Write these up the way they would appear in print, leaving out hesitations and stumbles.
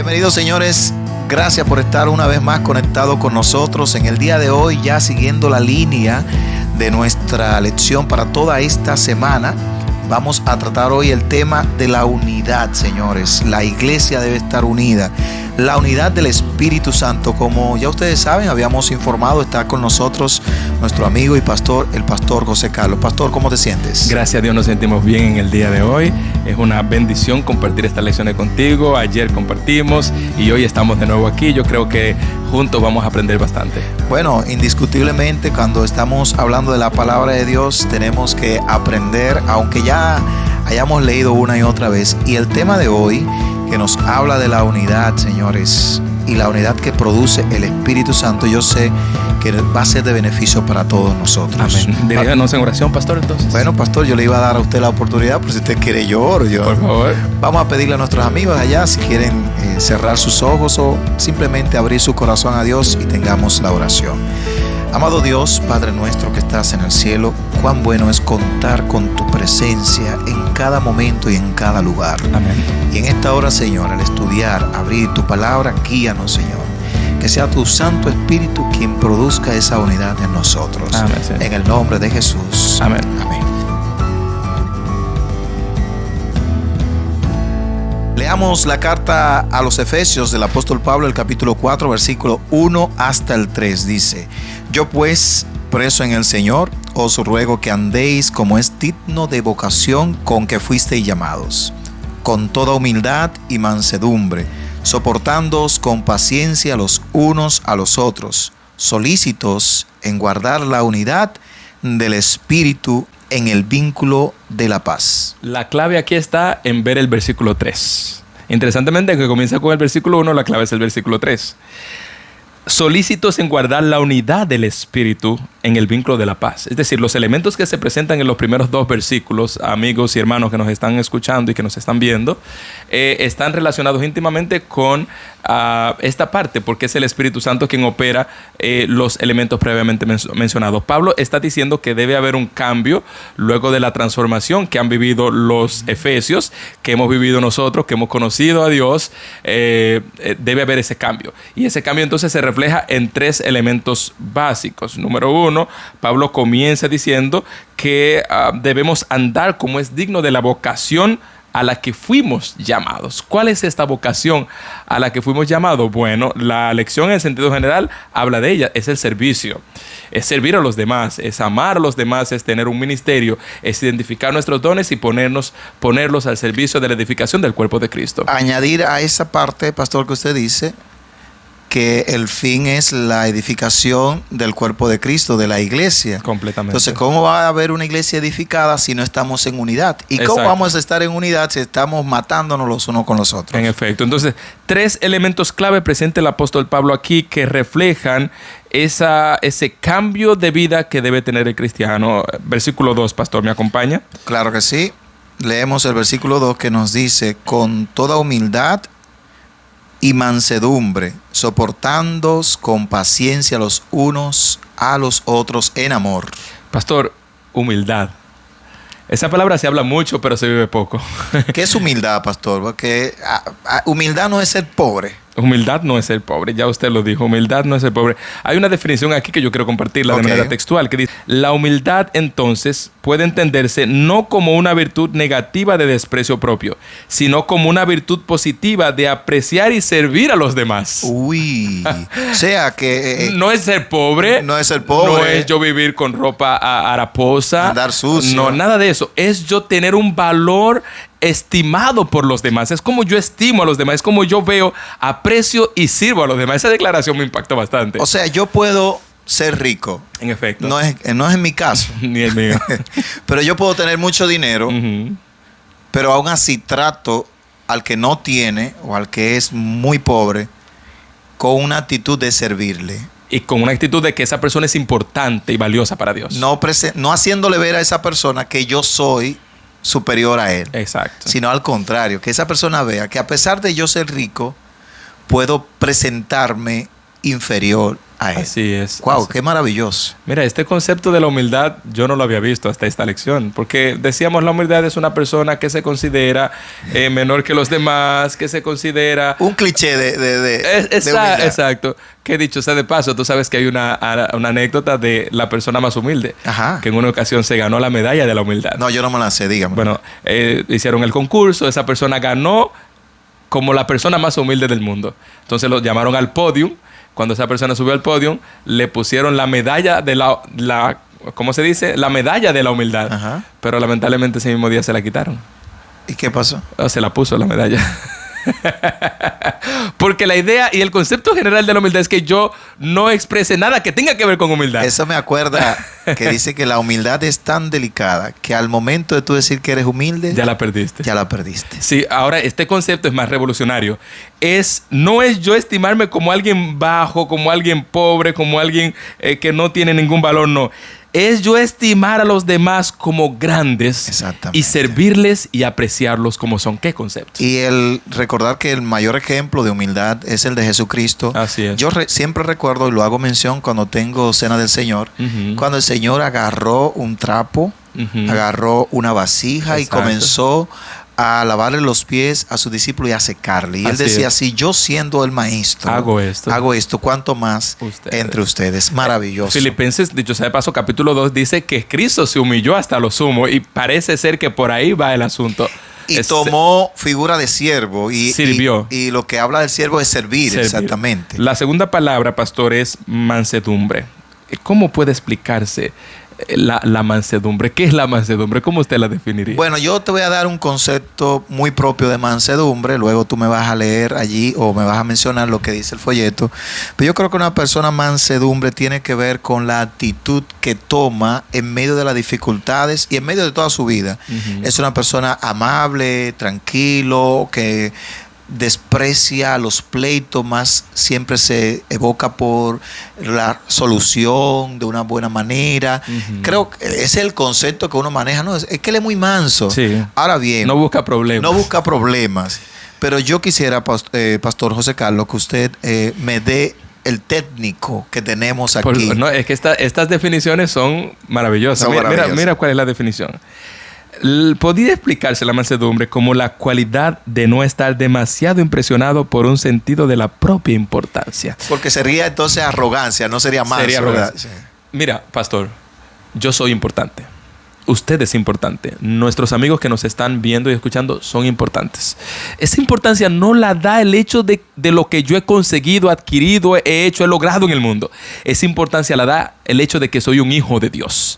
Bienvenidos, señores. Gracias por estar una vez más conectados con nosotros en el día de hoy, ya siguiendo la línea de nuestra lección para toda esta semana. Vamos a tratar hoy el tema de la unidad, señores. La iglesia debe estar unida. La unidad del Espíritu Santo. Como ya ustedes saben, habíamos informado, está con nosotros nuestro amigo y pastor, el pastor José Carlos. Pastor, ¿cómo te sientes? Gracias a Dios nos sentimos bien en el día de hoy. Es una bendición compartir estas lecciones contigo. Ayer compartimos y hoy estamos de nuevo aquí. Yo creo que juntos vamos a aprender bastante. Bueno, indiscutiblemente cuando estamos hablando de la palabra de Dios tenemos que aprender, aunque ya hayamos leído una y otra vez. Y el tema de hoy que nos habla de la unidad, señores, y la unidad que produce el Espíritu Santo, yo sé que va a ser de beneficio para todos nosotros. Amén. Diríganos en oración, pastor, entonces. Bueno, pastor, yo le iba a dar a usted la oportunidad, pero si usted quiere yo oro. Por favor. Vamos a pedirle a nuestros amigos allá si quieren cerrar sus ojos o simplemente abrir su corazón a Dios y tengamos la oración. Amado Dios, Padre nuestro que estás en el cielo, cuán bueno es contar con tu presencia en cada momento y en cada lugar. Amén. Y en esta hora, Señor, al estudiar, abrir tu palabra, guíanos, Señor. Que sea tu Santo Espíritu quien produzca esa unidad en nosotros. Amén, Señor. En el nombre de Jesús. Amén. Amén. Leamos la carta a los Efesios del apóstol Pablo, el capítulo 4, versículo 1 hasta el 3. Dice: Yo pues, preso en el Señor, os ruego que andéis como es digno de vocación con que fuisteis llamados, con toda humildad y mansedumbre, soportándoos con paciencia los unos a los otros, solícitos en guardar la unidad del Espíritu en el vínculo de la paz. La clave aquí está en ver el versículo 3. Interesantemente, aunque comienza con el versículo 1, la clave es el versículo 3. Solícitos en guardar la unidad del Espíritu en el vínculo de la paz. Es decir, los elementos que se presentan en los primeros dos versículos, amigos y hermanos que nos están escuchando y que nos están viendo, están relacionados íntimamente con esta parte, porque es el Espíritu Santo quien opera los elementos previamente mencionados. Pablo está diciendo que debe haber un cambio luego de la transformación que han vivido los efesios, que hemos vivido nosotros, que hemos conocido a Dios. Debe haber ese cambio. Y ese cambio entonces se refleja en tres elementos básicos. Número uno, Pablo comienza diciendo que debemos andar como es digno de la vocación a la que fuimos llamados. ¿Cuál es esta vocación a la que fuimos llamados? Bueno, la lección en sentido general habla de ella. Es el servicio. Es servir a los demás. Es amar a los demás. Es tener un ministerio. Es identificar nuestros dones y ponerlos al servicio de la edificación del cuerpo de Cristo. Añadir a esa parte, pastor, que usted dice que el fin es la edificación del cuerpo de Cristo, de la iglesia. Completamente. Entonces, ¿cómo va a haber una iglesia edificada si no estamos en unidad? ¿Y Exacto. cómo vamos a estar en unidad si estamos matándonos los unos con los otros? En efecto. Entonces, tres elementos clave presenta el apóstol Pablo aquí que reflejan ese cambio de vida que debe tener el cristiano. Versículo 2, pastor, ¿me acompaña? Claro que sí. Leemos el versículo 2 que nos dice: con toda humildad y mansedumbre, soportándoos con paciencia los unos a los otros en amor. Pastor, humildad. Esa palabra se habla mucho, pero se vive poco. ¿Qué es humildad, pastor? Porque humildad no es ser pobre. Humildad no es ser pobre, ya usted lo dijo, humildad no es ser pobre. Hay una definición aquí que yo quiero compartirla de manera textual, que dice: la humildad entonces puede entenderse no como una virtud negativa de desprecio propio, sino como una virtud positiva de apreciar y servir a los demás. Uy, o sea que... no es ser pobre. No es ser pobre. No es yo vivir con ropa haraposa. Andar sucio. No, nada de eso. Es yo tener un valor estimado por los demás. Es como yo estimo a los demás. Es como yo veo, aprecio y sirvo a los demás. Esa declaración me impactó bastante. O sea, yo puedo ser rico. En efecto. No es en mi caso. Ni el mío. Pero yo puedo tener mucho dinero, pero aún así trato al que no tiene o al que es muy pobre con una actitud de servirle. Y con una actitud de que esa persona es importante y valiosa para Dios. No haciéndole ver a esa persona que yo soy superior a él. Exacto. Sino al contrario, que esa persona vea que a pesar de yo ser rico, puedo presentarme inferior a él. Así es. Wow, Así. qué maravilloso. Mira, este concepto de la humildad yo no lo había visto hasta esta lección, porque decíamos la humildad es una persona que se considera menor que los demás, que se considera... Un cliché de humildad. Exacto. Que dicho sea de paso, tú sabes que hay una anécdota de la persona más humilde, Ajá. que en una ocasión se ganó la medalla de la humildad. No, yo no me la sé, dígame. Bueno, hicieron el concurso, esa persona ganó como la persona más humilde del mundo. Entonces lo llamaron al podium. Cuando esa persona subió al podio, le pusieron la medalla de la ¿cómo se dice? La medalla de la humildad. Ajá. Pero lamentablemente ese mismo día se la quitaron. ¿Y qué pasó? O se la puso la medalla. Porque la idea y el concepto general de la humildad es que yo no exprese nada que tenga que ver con humildad. Eso me acuerda que dice que la humildad es tan delicada que al momento de tú decir que eres humilde, Ya la perdiste. ya la perdiste. Sí, ahora este concepto es más revolucionario. No es yo estimarme como alguien bajo, como alguien pobre, como alguien que no tiene ningún valor, no. Es yo estimar a los demás como grandes. Exactamente. Y servirles y apreciarlos como son. ¿Qué concepto? Y el recordar que el mayor ejemplo de humildad es el de Jesucristo. Así es. Yo siempre recuerdo y lo hago mención cuando tengo cena del Señor, Ujú. cuando el Señor agarró un trapo, Ujú. agarró una vasija y Exacto. comenzó a lavarle los pies a su discípulo y a secarle. Y él Así decía, es. si yo siendo el maestro Hago esto, ¿cuánto más Ustedes. entre ustedes? Maravilloso. Filipenses, dicho sea de paso, capítulo 2 dice que Cristo se humilló hasta lo sumo y parece ser que por ahí va el asunto. Y tomó figura de siervo y Sirvió. Y lo que habla del siervo es servir. Exactamente. La segunda palabra, pastor, es mansedumbre. ¿Cómo puede explicarse la mansedumbre? ¿Qué es la mansedumbre? ¿Cómo usted la definiría? Bueno, yo te voy a dar un concepto muy propio de mansedumbre, luego tú me vas a leer allí o me vas a mencionar lo que dice el folleto. Pero yo creo que una persona mansedumbre tiene que ver con la actitud que toma en medio de las dificultades y en medio de toda su vida. Ujú. Es una persona amable, tranquilo, que desprecia los pleitos, más siempre se evoca por la solución de una buena manera. Ujú. Creo que ese es el concepto que uno maneja. No, es que él es muy manso. Sí. Ahora bien, No busca problemas. no busca problemas. Pero yo quisiera, Pastor José Carlos, que usted me dé el técnico que tenemos aquí. No, es que estas definiciones son maravillosas. Son maravillosas. Mira cuál es la definición. Podría explicarse la mansedumbre como la cualidad de no estar demasiado impresionado por un sentido de la propia importancia. Porque sería entonces arrogancia, no sería manso. Sería ¿verdad? arrogancia. Mira, pastor, yo soy importante. Usted es importante. Nuestros amigos que nos están viendo y escuchando son importantes. Esa importancia no la da el hecho de lo que yo he conseguido, adquirido, he hecho, he logrado en el mundo. Esa importancia la da el hecho de que soy un hijo de Dios.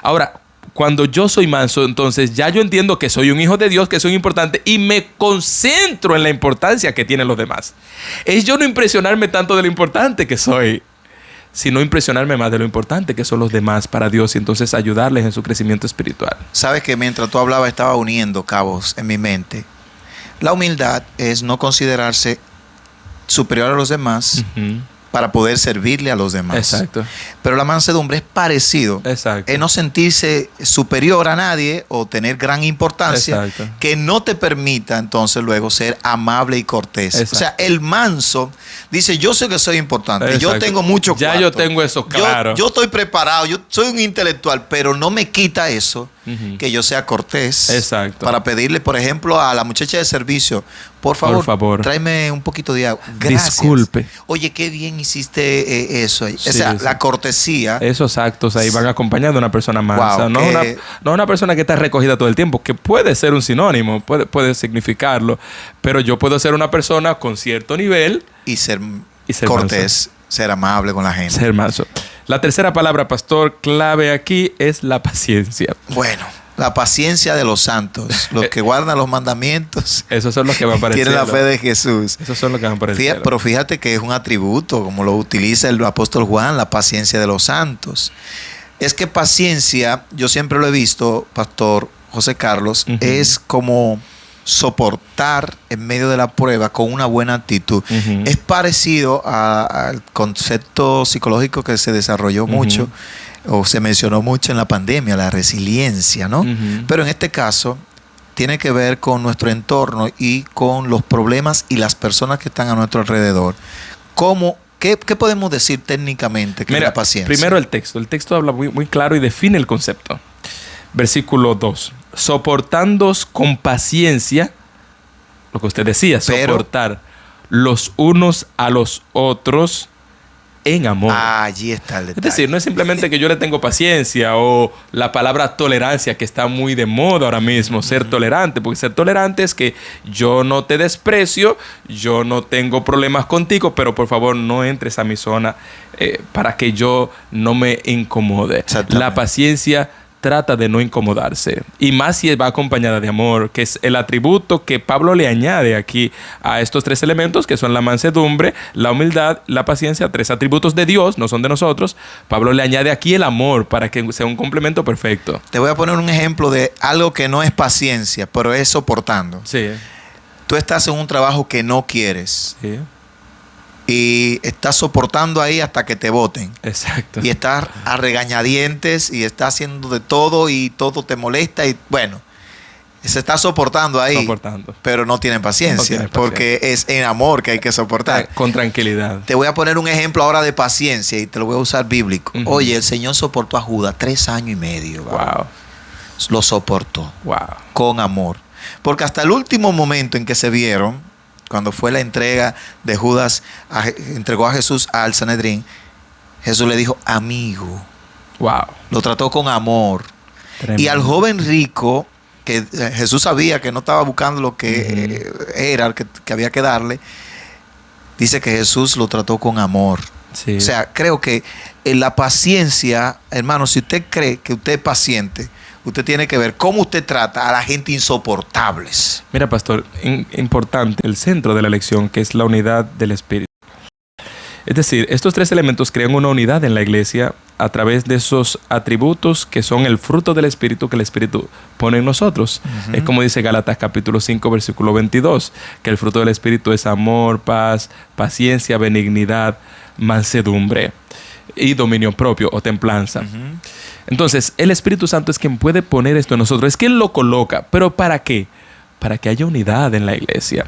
Ahora, cuando yo soy manso, entonces ya yo entiendo que soy un hijo de Dios, que soy importante y me concentro en la importancia que tienen los demás. Es yo no impresionarme tanto de lo importante que soy, sino impresionarme más de lo importante que son los demás para Dios y entonces ayudarles en su crecimiento espiritual. Sabes que mientras tú hablabas estaba uniendo cabos en mi mente. La humildad es no considerarse superior a los demás Ujú. para poder servirle a los demás. Exacto. Pero la mansedumbre es parecido. Exacto. Es no sentirse superior a nadie o tener gran importancia, Exacto. que no te permita entonces luego ser amable y cortés. Exacto. O sea, el manso dice, yo sé que soy importante, yo Exacto. tengo mucho Ya cuarto. yo tengo eso claro. Yo estoy preparado, yo soy un intelectual, pero no me quita eso Ujú. que yo sea cortés. Exacto. Para pedirle, por ejemplo, a la muchacha de servicio, por favor, tráeme un poquito de agua. Gracias. Disculpe. Oye, qué bien hiciste eso. Sí, o sea, sí. la cortesía. Esos actos ahí van acompañados de una persona mansa. Wow, no una persona que está recogida todo el tiempo, que puede ser un sinónimo, puede significarlo, pero yo puedo ser una persona con cierto nivel Y ser ser cortés, ser amable con la gente. ser manso. La tercera palabra, pastor, clave aquí es la paciencia. Bueno, la paciencia de los santos, los que guardan los mandamientos, Esos son los que van para el tienen la cielo. fe de Jesús. Esos son los que van para el cielo. Pero fíjate que es un atributo, como lo utiliza el apóstol Juan, la paciencia de los santos. Es que paciencia, yo siempre lo he visto, Pastor José Carlos, Ujú. es como soportar en medio de la prueba con una buena actitud. Ujú. Es parecido al concepto psicológico que se desarrolló mucho o se mencionó mucho en la pandemia, la resiliencia, ¿no? Ujú. Pero en este caso tiene que ver con nuestro entorno y con los problemas y las personas que están a nuestro alrededor. ¿Qué ¿Qué podemos decir técnicamente que es Mira, la paciencia? primero el texto. El texto habla muy claro y define el concepto. Versículo 2. Soportándoos con paciencia, lo que usted decía, soportar los unos a los otros en amor. Allí está el detalle. Es decir, no es simplemente que yo le tengo paciencia o la palabra tolerancia, que está muy de moda ahora mismo, ser tolerante, porque ser tolerante es que yo no te desprecio, yo no tengo problemas contigo, pero por favor no entres a mi zona para que yo no me incomode. La paciencia trata de no incomodarse, y más si va acompañada de amor, que es el atributo que Pablo le añade aquí a estos 3 elementos, que son la mansedumbre, la humildad, la paciencia, 3 atributos de Dios, no son de nosotros. Pablo le añade aquí el amor para que sea un complemento perfecto. Te voy a poner un ejemplo de algo que no es paciencia, pero es soportando. Sí. Tú estás en un trabajo que no quieres. Sí. Y estás soportando ahí hasta que te voten. Exacto. Y estás a regañadientes y estás haciendo de todo y todo te molesta y bueno, se está soportando ahí. Pero no tienen paciencia, porque es en amor que hay que soportar. Con tranquilidad. Te voy a poner un ejemplo ahora de paciencia y te lo voy a usar bíblico. Oye, el Señor soportó a Judas 3 años y medio. Wow. Lo soportó. Wow. Con amor. Porque hasta el último momento en que se vieron, cuando fue la entrega de Judas, entregó a Jesús al Sanedrín, Jesús le dijo, amigo. Wow. Lo trató con amor. Tremendo. Y al joven rico, que Jesús sabía que no estaba buscando lo que era, que había que darle, dice que Jesús lo trató con amor. Sí. O sea, creo que en la paciencia, hermano, si usted cree que usted es paciente, usted tiene que ver cómo usted trata a la gente insoportables. Mira, pastor, importante, el centro de la lección, que es la unidad del Espíritu. Es decir, estos 3 elementos crean una unidad en la iglesia a través de esos atributos que son el fruto del Espíritu que el Espíritu pone en nosotros. Es como dice Gálatas capítulo 5, versículo 22, que el fruto del Espíritu es amor, paz, paciencia, benignidad, mansedumbre y dominio propio o templanza. Entonces, el Espíritu Santo es quien puede poner esto en nosotros. Es quien lo coloca. ¿Pero para qué? Para que haya unidad en la iglesia.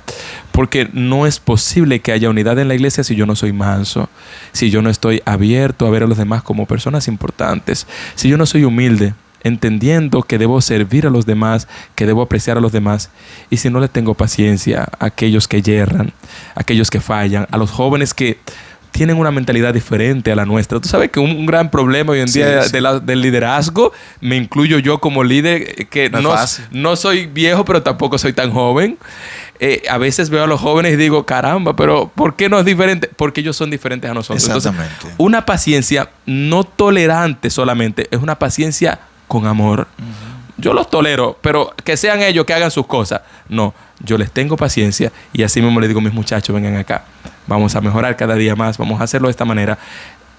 Porque no es posible que haya unidad en la iglesia si yo no soy manso, si yo no estoy abierto a ver a los demás como personas importantes, si yo no soy humilde, entendiendo que debo servir a los demás, que debo apreciar a los demás, y si no le tengo paciencia a aquellos que yerran, a aquellos que fallan, a los jóvenes que tienen una mentalidad diferente a la nuestra. Tú sabes que un gran problema hoy en día del liderazgo, me incluyo yo como líder, que no soy viejo, pero tampoco soy tan joven. A veces veo a los jóvenes y digo, caramba, pero ¿por qué no es diferente? Porque ellos son diferentes a nosotros. Exactamente. Entonces, una paciencia no tolerante solamente, es una paciencia con amor. Yo los tolero, pero que sean ellos que hagan sus cosas. No, yo les tengo paciencia y así mismo les digo, mis muchachos, vengan acá. Vamos a mejorar cada día más, vamos a hacerlo de esta manera.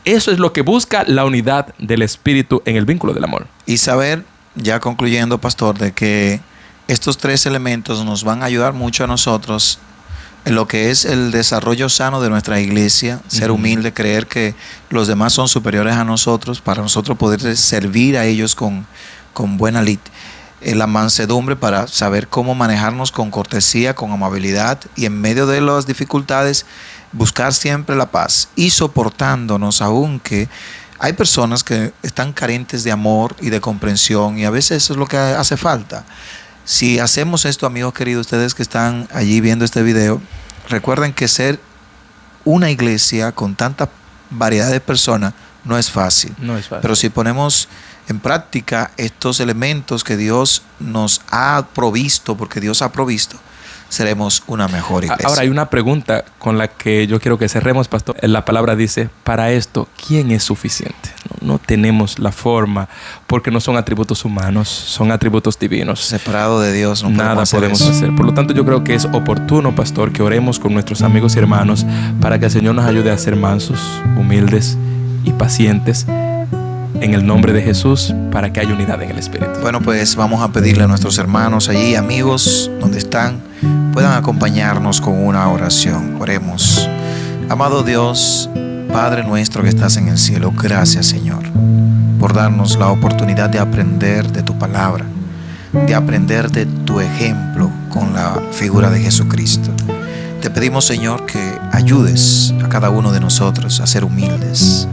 Eso es lo que busca la unidad del Espíritu en el vínculo del amor. Y saber, ya concluyendo, pastor, de que estos 3 elementos nos van a ayudar mucho a nosotros en lo que es el desarrollo sano de nuestra iglesia, ser humilde, creer que los demás son superiores a nosotros, para nosotros poder servir a ellos con buena lid. La mansedumbre para saber cómo manejarnos con cortesía, con amabilidad y en medio de las dificultades buscar siempre la paz y soportándonos, aunque hay personas que están carentes de amor y de comprensión y a veces eso es lo que hace falta. Si hacemos esto, amigos queridos, ustedes que están allí viendo este video, recuerden que ser una iglesia con tanta variedad de personas no es fácil. No es fácil. Pero si ponemos en práctica estos elementos que Dios nos ha provisto, porque Dios ha provisto, seremos una mejor iglesia. Ahora hay una pregunta con la que yo quiero que cerremos, pastor. La palabra dice, para esto, ¿quién es suficiente? No tenemos la forma, porque no son atributos humanos, son atributos divinos. Separado de Dios no nada podemos hacer. Por lo tanto, yo creo que es oportuno, pastor, que oremos con nuestros amigos y hermanos para que el Señor nos ayude a ser mansos, humildes y pacientes en el nombre de Jesús, para que haya unidad en el Espíritu. Bueno, pues vamos a pedirle a nuestros hermanos allí, amigos, donde están, puedan acompañarnos con una oración. Oremos. Amado Dios, Padre nuestro que estás en el cielo, gracias, Señor, por darnos la oportunidad de aprender de tu palabra, de aprender de tu ejemplo con la figura de Jesucristo. Te pedimos, Señor, que ayudes a cada uno de nosotros a ser humildes,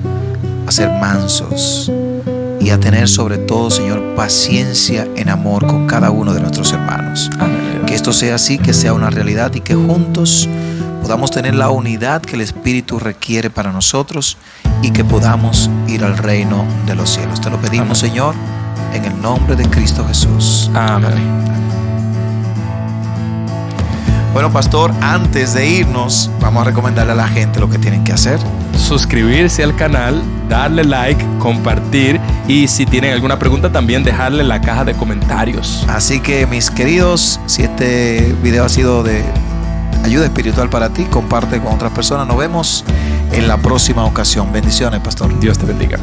a ser mansos y a tener sobre todo, Señor, paciencia en amor con cada uno de nuestros hermanos. Amén. Que esto sea así, que sea una realidad y que juntos podamos tener la unidad que el Espíritu requiere para nosotros y que podamos ir al reino de los cielos. Te lo pedimos, Amén. Señor, en el nombre de Cristo Jesús. Amén. Bueno, pastor, antes de irnos, vamos a recomendarle a la gente lo que tienen que hacer. Suscribirse al canal, darle like, compartir y si tienen alguna pregunta también dejarle en la caja de comentarios. Así que, mis queridos, si este video ha sido de ayuda espiritual para ti, comparte con otras personas. Nos vemos en la próxima ocasión. Bendiciones, pastor. Dios te bendiga.